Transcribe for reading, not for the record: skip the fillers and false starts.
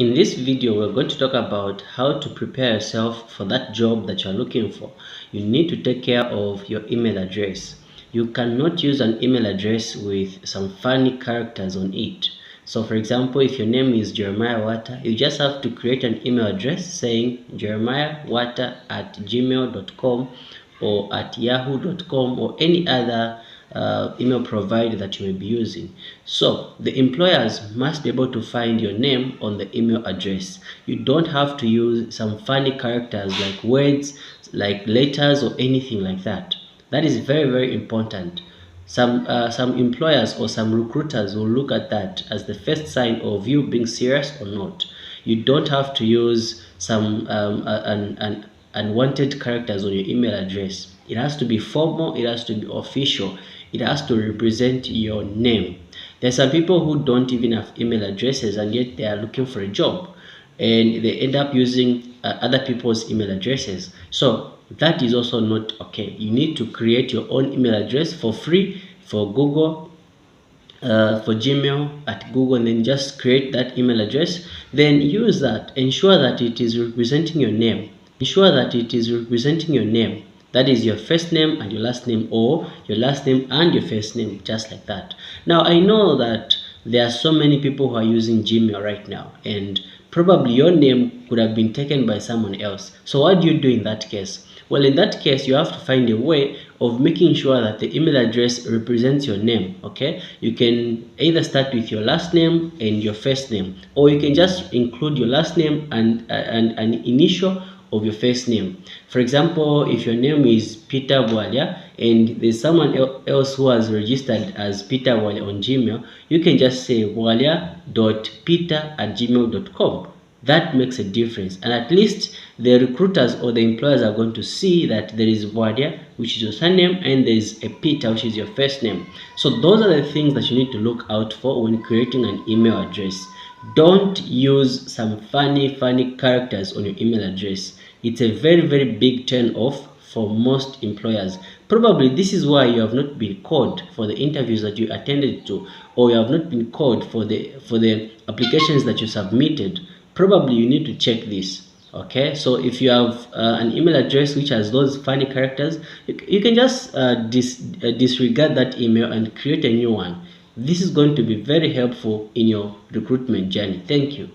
In this video, we're going to talk about how to prepare yourself for that job that you're looking for. You need to take care of your email address. You cannot use an email address with some funny characters on it. So for example, if your name is Jeremiah Water, you just have to create an email address saying jeremiahwater@gmail.com or at yahoo.com or any other email provider that you may be using. So the employers must be able to find your name on the email address. You don't have to use some funny characters like words, like letters or anything like that. That is very, very important. Some employers or some recruiters will look at that as the first sign of you being serious or not. You don't have to use some unwanted characters on your email address. It has to be formal, it has to be official, it has to represent your name. There's some people who don't even have email addresses and yet they are looking for a job, and they end up using other people's email addresses. So that is also not okay. You need to create your own email address for free for Google, for Gmail at Google, and then just create that email address. Then use that. Ensure that it is representing your name. Ensure that it is representing your name. That is your first name and your last name, or your last name and your first name, just like that. Now, I know that there are so many people who are using Gmail right now, and probably your name could have been taken by someone else. So what do you do in that case? Well, in that case, you have to find a way of making sure that the email address represents your name. Okay, you can either start with your last name and your first name, or you can just include your last name and an initial of your first name. For example, if your name is Peter Bwalia and there's someone else who has registered as Peter Bwalia on Gmail, you can just say bwalia.peter@gmail.com. That makes a difference, and at least the recruiters or the employers are going to see that there is Bwalia, which is your surname, and there is a Peter, which is your first name. So those are the things that you need to look out for when creating an email address. Don't use some funny characters on your email address. It's a very, very big turn off for most employers. Probably this is why you have not been called for the interviews that you attended to, or you have not been called for the applications that you submitted. Probably you need to check this. Okay, so if you have an email address which has those funny characters, you can just disregard that email and create a new one. This is going to be very helpful in your recruitment journey. Thank you.